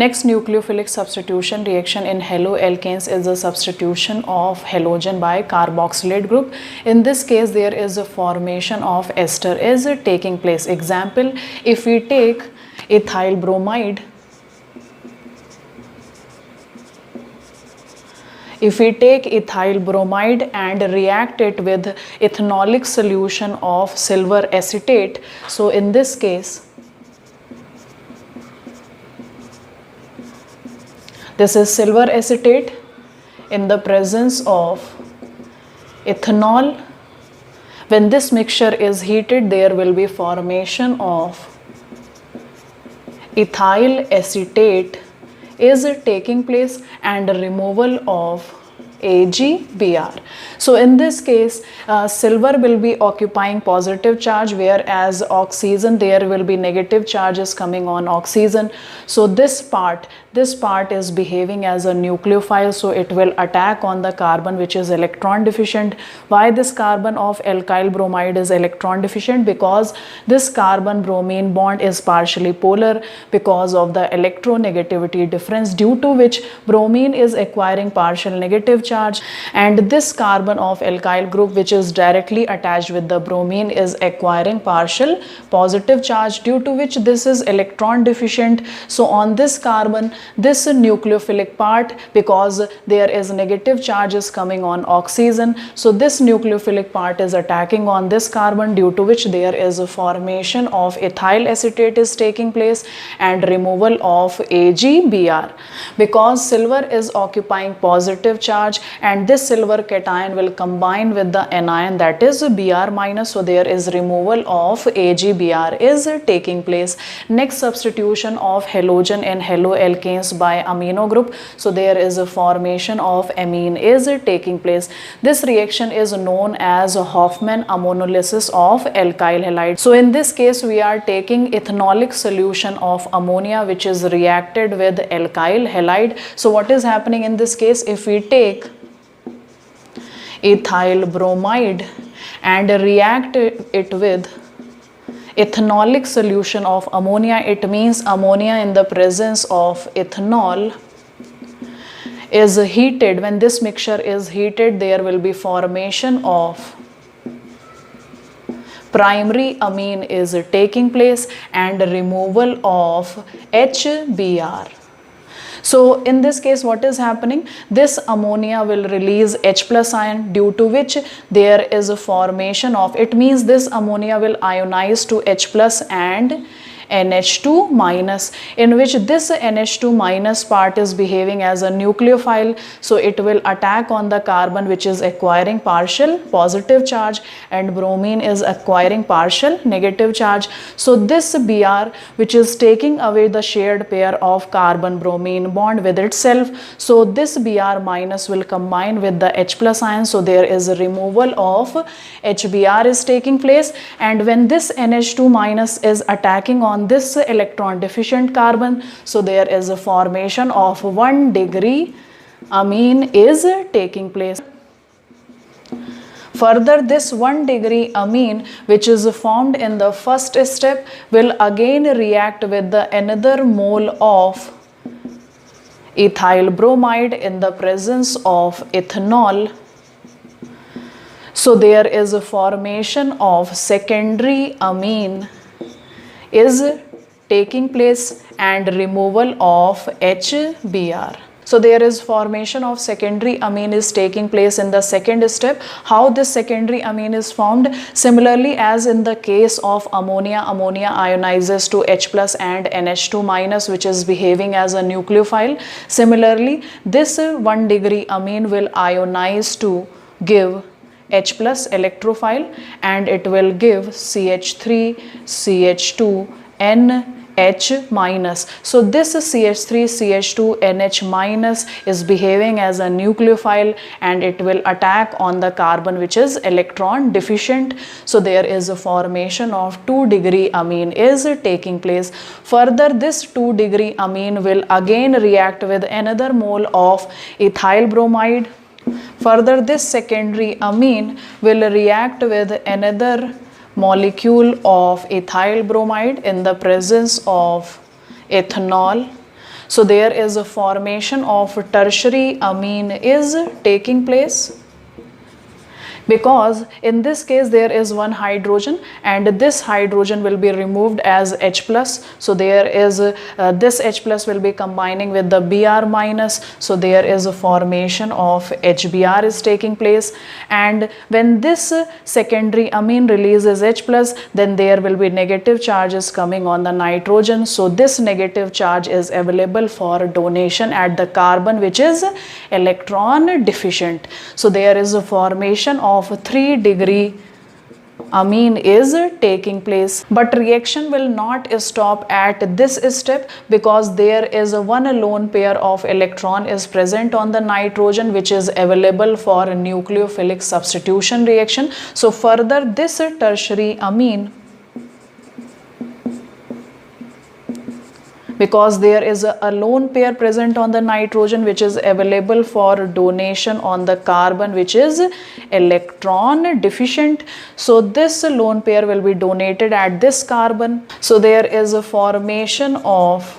Next nucleophilic substitution reaction in haloalkanes is the substitution of halogen by carboxylate group. In this case, there is a formation of ester is taking place. Example, if we take ethyl bromide, if we take ethyl bromide and react it with ethanolic solution of silver acetate, so in this case, this is silver acetate in the presence of ethanol. When this mixture is heated, there will be formation of ethyl acetate is taking place and removal of AgBr. So in this case, silver will be occupying positive charge, whereas oxygen, there will be negative charges coming on oxygen. So this part is behaving as a nucleophile, so it will attack on the carbon which is electron deficient. Why this carbon of alkyl bromide is electron deficient? Because this carbon bromine bond is partially polar because of the electronegativity difference, due to which bromine is acquiring partial negative charge, and this carbon of alkyl group which is directly attached with the bromine is acquiring partial positive charge, due to which this is electron deficient. So on this carbon, this nucleophilic part, because there is negative charges coming on oxygen, so this nucleophilic part is attacking on this carbon, due to which there is a formation of ethyl acetate is taking place and removal of AgBr. Because silver is occupying positive charge and this silver cation will combine with the anion, that is Br minus, so there is removal of AgBr is taking place. Next, substitution of halogen and haloalkanes by amino group, so there is a formation of amine is taking place. This reaction is known as Hofmann ammonolysis of alkyl halide. So in this case, we are taking ethanolic solution of ammonia which is reacted with alkyl halide. So what is happening in this case? If we take ethyl bromide and react it with ethanolic solution of ammonia, it means ammonia in the presence of ethanol is heated. When this mixture is heated, there will be formation of primary amine is taking place and removal of HBr. So in this case, what is happening? This ammonia will release H plus ion, due to which there is a formation of, it means this ammonia will ionize to H plus and NH2 minus, in which this NH2 minus part is behaving as a nucleophile, so it will attack on the carbon which is acquiring partial positive charge and bromine is acquiring partial negative charge. So this Br which is taking away the shared pair of carbon bromine bond with itself, so this Br minus will combine with the H plus ion, so there is a removal of HBr is taking place, and when this NH2 minus is attacking on this electron deficient carbon, so there is a formation of 1 degree amine is taking place. Further, this 1 degree amine which is formed in the first step will again react with the another mole of ethyl bromide in the presence of ethanol. So there is a formation of secondary amine is taking place and removal of HBr. So there is formation of secondary amine is taking place in the second step. How this secondary amine is formed? Similarly as in the case of ammonia, ammonia ionizes to H plus and NH2 minus which is behaving as a nucleophile. Similarly, this 1 degree amine will ionize to give H plus electrophile and it will give CH3, CH2, NH minus. So this CH3, CH2, NH minus is behaving as a nucleophile and it will attack on the carbon which is electron deficient. So there is a formation of 2 degree amine is taking place. Further, this 2 degree amine will again react with another mole of ethyl bromide. Further, this secondary amine will react with another molecule of ethyl bromide in the presence of ethanol. So there is a formation of tertiary amine is taking place, because in this case there is one hydrogen and this hydrogen will be removed as H plus. So there is this H plus will be combining with the Br minus. So there is a formation of HBr is taking place, and when this secondary amine releases H plus, then there will be negative charges coming on the nitrogen. So this negative charge is available for donation at the carbon which is electron deficient. So there is a formation of 3-degree amine is taking place, but reaction will not stop at this step, because there is one lone pair of electron is present on the nitrogen which is available for nucleophilic substitution reaction. So further this tertiary amine, because there is a lone pair present on the nitrogen which is available for donation on the carbon which is electron deficient. So this lone pair will be donated at this carbon. So there is a formation of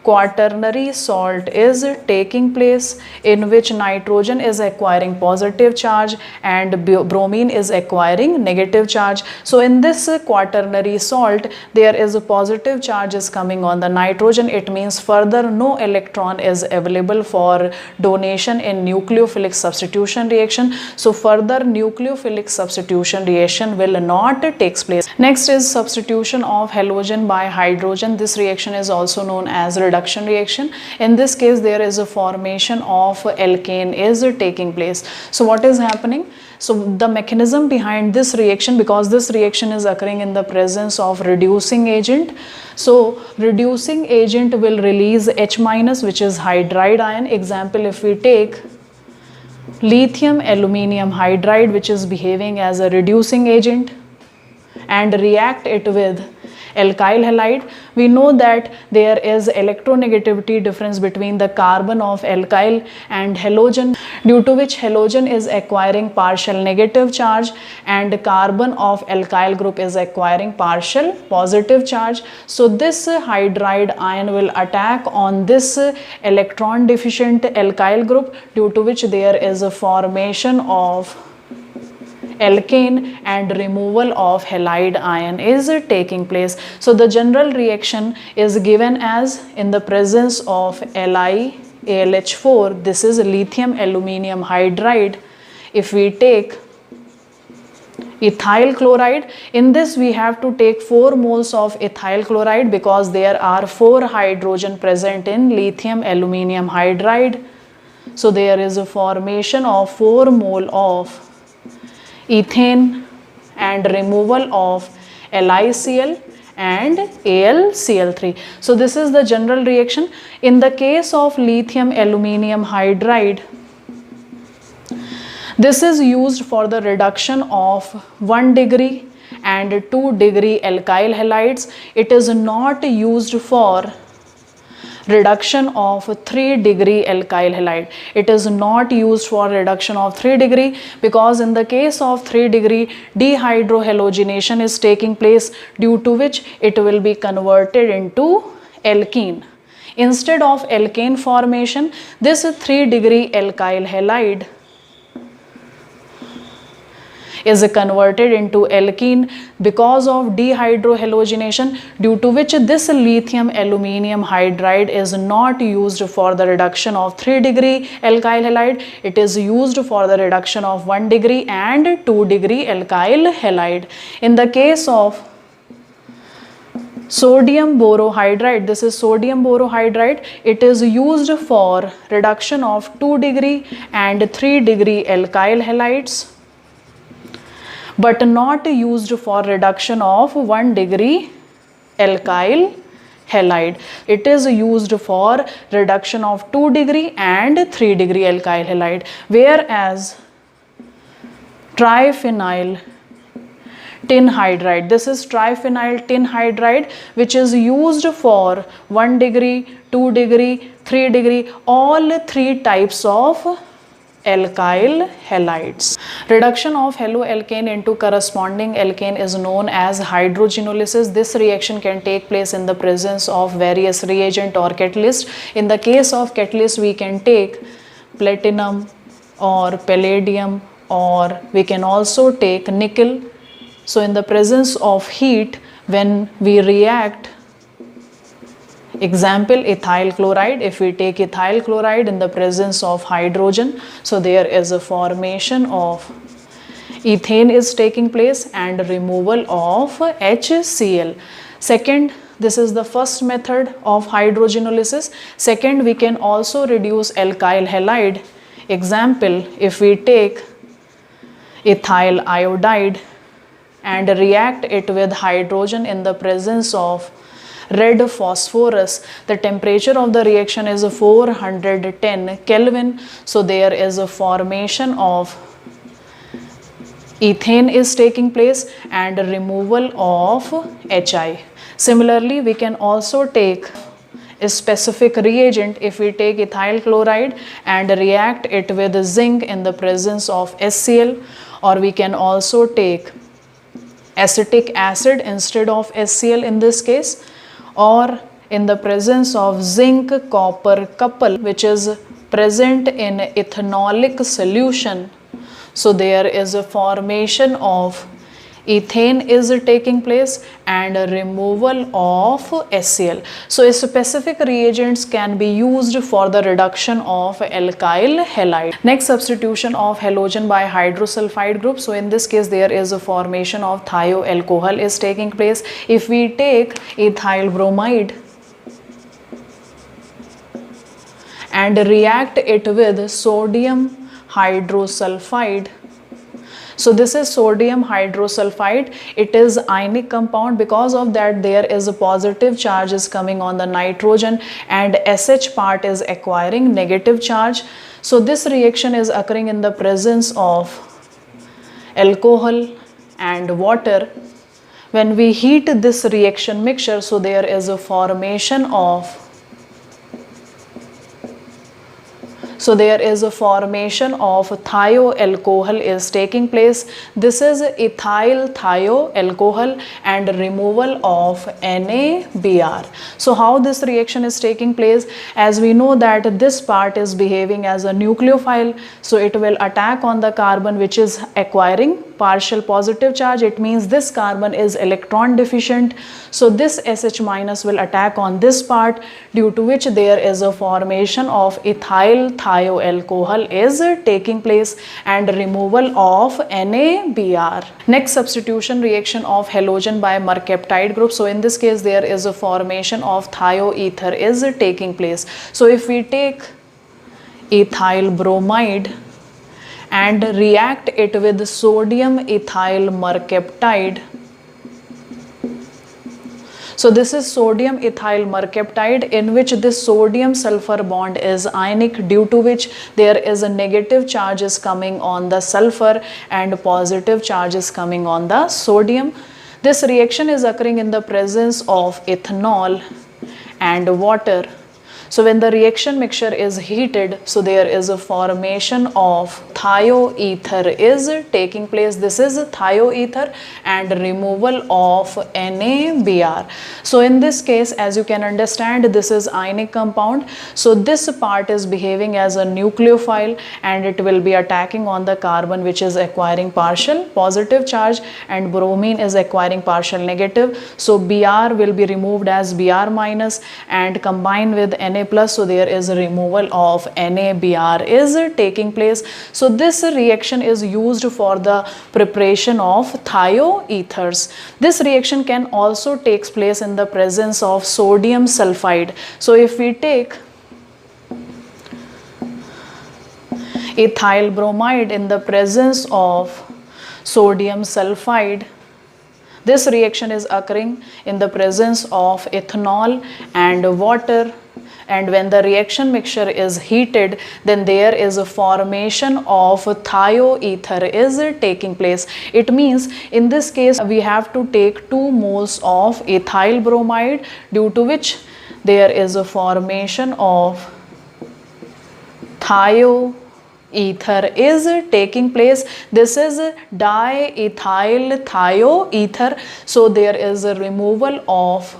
quaternary salt is taking place, in which nitrogen is acquiring positive charge and bromine is acquiring negative charge. So in this quaternary salt there is a positive charge is coming on the nitrogen. It means further no electron is available for donation in nucleophilic substitution reaction. So further nucleophilic substitution reaction will not takes place. Next is substitution of halogen by hydrogen. This reaction is also known as reduction reaction. In this case there is a formation of alkane is taking place. So what is happening? So the mechanism behind this reaction, because this reaction is occurring in the presence of reducing agent. So reducing agent will release H minus, which is hydride ion. Example, if we take lithium aluminium hydride, which is behaving as a reducing agent, and react it with alkyl halide, we know that there is electronegativity difference between the carbon of alkyl and halogen, due to which halogen is acquiring partial negative charge and carbon of alkyl group is acquiring partial positive charge. So this hydride ion will attack on this electron deficient alkyl group, due to which there is a formation of alkane and removal of halide ion is taking place. So the general reaction is given as, in the presence of LiAlH4, this is lithium aluminium hydride. If we take ethyl chloride, in this we have to take 4 moles of ethyl chloride, because there are 4 hydrogen present in lithium aluminium hydride. So there is a formation of 4 mole of ethane and removal of LiCl and AlCl3. So this is the general reaction. In the case of lithium aluminium hydride, this is used for the reduction of 1 degree and 2 degree alkyl halides. It is not used for reduction of 3 degree alkyl halide. It is not used for reduction of 3 degree, because in the case of 3 degree dehydrohalogenation is taking place, due to which it will be converted into alkene. Instead of alkane formation, this 3 degree alkyl halide is converted into alkene because of dehydrohalogenation, due to which this lithium aluminium hydride is not used for the reduction of 3 degree alkyl halide. It is used for the reduction of 1 degree and 2 degree alkyl halide. In the case of sodium borohydride, this is sodium borohydride, it is used for reduction of 2 degree and 3 degree alkyl halides, but not used for reduction of 1 degree alkyl halide. It is used for reduction of 2 degree and 3 degree alkyl halide, whereas triphenyl tin hydride, this is triphenyl tin hydride, which is used for 1 degree, 2 degree, 3 degree, all 3 types of alkyl halides. Reduction of haloalkane into corresponding alkane is known as hydrogenolysis. This reaction can take place in the presence of various reagent or catalyst. In the case of catalyst, we can take platinum or palladium, or we can also take nickel. So in the presence of heat, when we react, example ethyl chloride, if we take ethyl chloride in the presence of hydrogen, so there is a formation of ethane is taking place and removal of HCl. Second, this is the first method of hydrogenolysis. Second, we can also reduce alkyl halide. Example, if we take ethyl iodide and react it with hydrogen in the presence of red phosphorus, the temperature of the reaction is 410 Kelvin. So there is a formation of ethane is taking place and removal of HI. Similarly, we can also take a specific reagent. If we take ethyl chloride and react it with zinc in the presence of HCl, or we can also take acetic acid instead of HCl in this case, or in the presence of zinc copper couple which is present in ethanolic solution, so there is a formation of ethane is taking place and a removal of HCl. So specific reagents can be used for the reduction of alkyl halide. Next, substitution of halogen by hydrosulfide group. So in this case, there is a formation of thioalcohol is taking place. If we take ethyl bromide and react it with sodium hydrosulfide, so this is sodium hydrosulfide. It is ionic compound. Because of that, there is a positive charge is coming on the nitrogen and SH part is acquiring negative charge. So this reaction is occurring in the presence of alcohol and water. When we heat this reaction mixture, so there is a formation of thioalcohol is taking place. This is ethyl thioalcohol and removal of NaBr. So how this reaction is taking place? As we know that this part is behaving as a nucleophile, so it will attack on the carbon which is acquiring partial positive charge. It means this carbon is electron deficient. So this SH minus will attack on this part, due to which there is a formation of ethyl thioalcohol is taking place and removal of NaBr. Next, substitution reaction of halogen by mercaptide group. So in this case, there is a formation of thioether is taking place. So if we take ethyl bromide and react it with sodium ethyl mercaptide, so this is sodium ethyl mercaptide, in which this sodium sulfur bond is ionic, due to which there is a negative charge is coming on the sulfur and positive charge is coming on the sodium. This reaction is occurring in the presence of ethanol and water. So when the reaction mixture is heated, so there is a formation of thioether is taking place. This is thioether and removal of NaBr. So in this case, as you can understand, this is ionic compound. So this part is behaving as a nucleophile and it will be attacking on the carbon which is acquiring partial positive charge and bromine is acquiring partial negative. So Br will be removed as Br minus and combined with Na plus, so there is a removal of NaBr is taking place. So this reaction is used for the preparation of thioethers. This reaction can also take place in the presence of sodium sulfide. So if we take ethyl bromide in the presence of sodium sulfide, this reaction is occurring in the presence of ethanol and water, and when the reaction mixture is heated, then there is a formation of thioether is taking place. It means in this case we have to take 2 moles of ethyl bromide, due to which there is a formation of thioether ether is taking place. This is diethyl thioether. So there is a removal of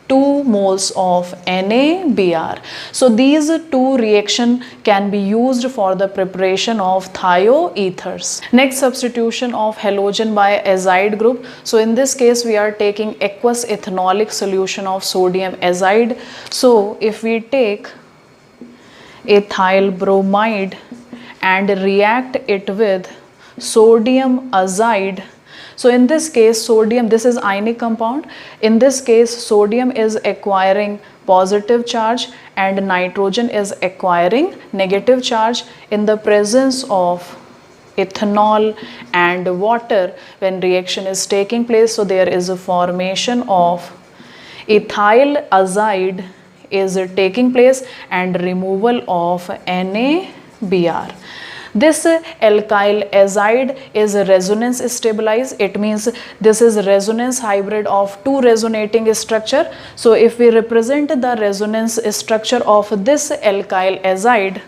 2 moles of NaBr. So these two reactions can be used for the preparation of thioethers. Next, substitution of halogen by azide group. So in this case we are taking aqueous ethanolic solution of sodium azide. So if we take ethyl bromide and react it with sodium azide. So in this case sodium, this is ionic compound. In this case sodium is acquiring positive charge and nitrogen is acquiring negative charge in the presence of ethanol and water when reaction is taking place. So there is a formation of ethyl azide is taking place and removal of NaBr. This alkyl azide is resonance stabilized. It means this is resonance hybrid of two resonating structure. So if we represent the resonance structure of this alkyl azide,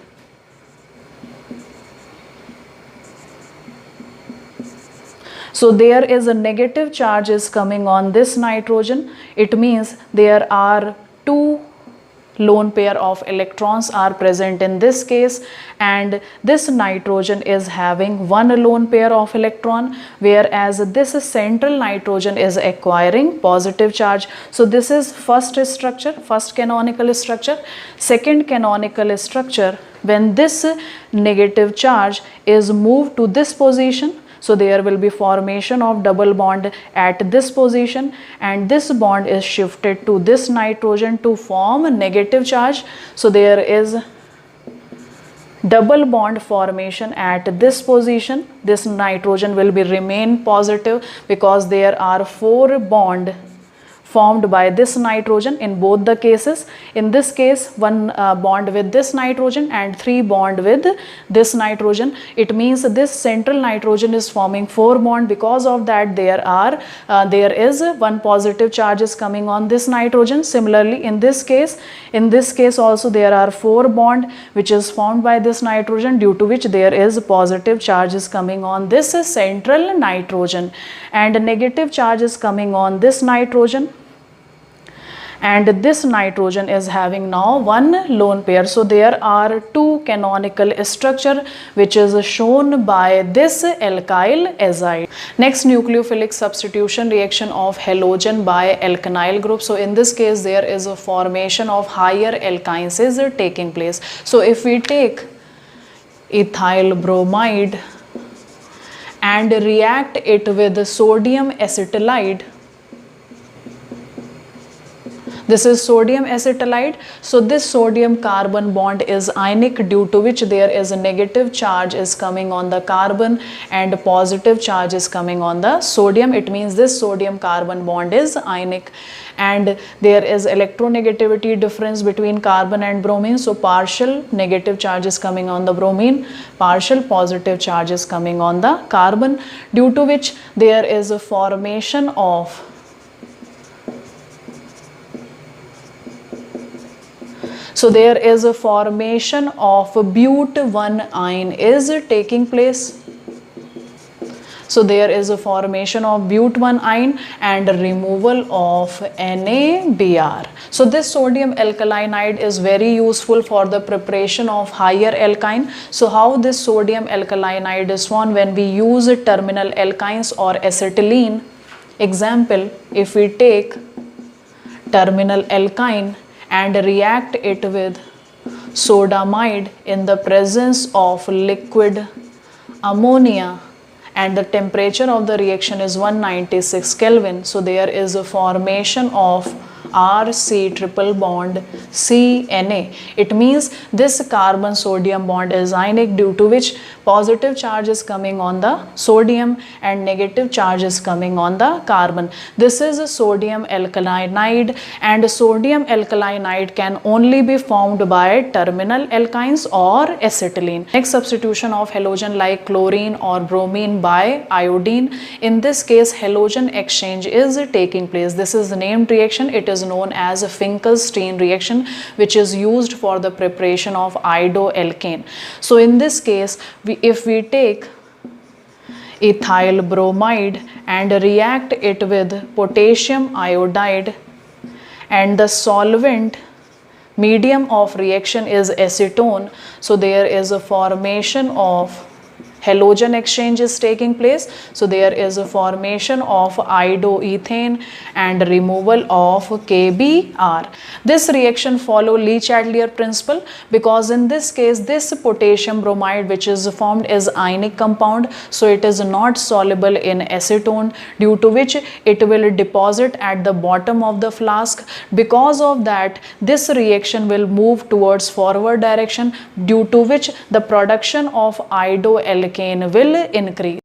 so there is a negative charge is coming on this nitrogen. It means there are two lone pair of electrons are present in this case, and this nitrogen is having one lone pair of electron, whereas this central nitrogen is acquiring positive charge. So this is first structure, first canonical structure. Second canonical structure, when this negative charge is moved to this position, so there will be formation of double bond at this position, and this bond is shifted to this nitrogen to form a negative charge. So there is double bond formation at this position. This nitrogen will be remain positive because there are 4 bonds formed by this nitrogen in both the cases. In this case 1 bond with this nitrogen and 3 bond with this nitrogen. It means this central nitrogen is forming 4 bond. Because of that there is 1 positive charge is coming on this nitrogen. Similarly in this case also there are 4 bond which is formed by this nitrogen, due to which there is positive charge is coming on this central nitrogen, and negative charge is coming on this nitrogen, and this nitrogen is having now 1 lone pair. So there are 2 canonical structure which is shown by this alkyl azide. Next, nucleophilic substitution reaction of halogen by alkynyl group. So in this case there is a formation of higher alkynes is taking place. So if we take ethyl bromide and react it with sodium acetylide, this is sodium acetylide. So this sodium carbon bond is ionic, due to which there is a negative charge is coming on the carbon and positive charge is coming on the sodium. It means this sodium carbon bond is ionic, and there is electronegativity difference between carbon and bromine. So partial negative charge is coming on the bromine, partial positive charge is coming on the carbon, due to which there is a formation of there is a formation of but1 ion is taking place. So there is a formation of but1 ion and removal of NaBr. So this sodium alkalinide is very useful for the preparation of higher alkyne. So how this sodium alkalinide is formed? When we use terminal alkynes or acetylene. Example, if we take terminal alkyne and react it with sodamide in the presence of liquid ammonia, and the temperature of the reaction is 196 Kelvin. So there is a formation of RC triple bond CNA. It means this carbon sodium bond is ionic, due to which positive charge is coming on the sodium and negative charge is coming on the carbon. This is a sodium alkalinide, and sodium alkalinide can only be formed by terminal alkynes or acetylene. Next, substitution of halogen like chlorine or bromine by iodine. In this case halogen exchange is taking place. This is the named reaction. It is is known as a Finkelstein reaction, which is used for the preparation of iodoalkane. So in this case, if we take ethyl bromide and react it with potassium iodide, and the solvent medium of reaction is acetone, so there is a formation of halogen exchange is taking place. So there is a formation of iodoethane and removal of KBr. This reaction follow Le-Chatelier principle, because in this case this potassium bromide which is formed is ionic compound, so it is not soluble in acetone, due to which it will deposit at the bottom of the flask. Because of that, this reaction will move towards forward direction, due to which the production of iodoalkane will increase.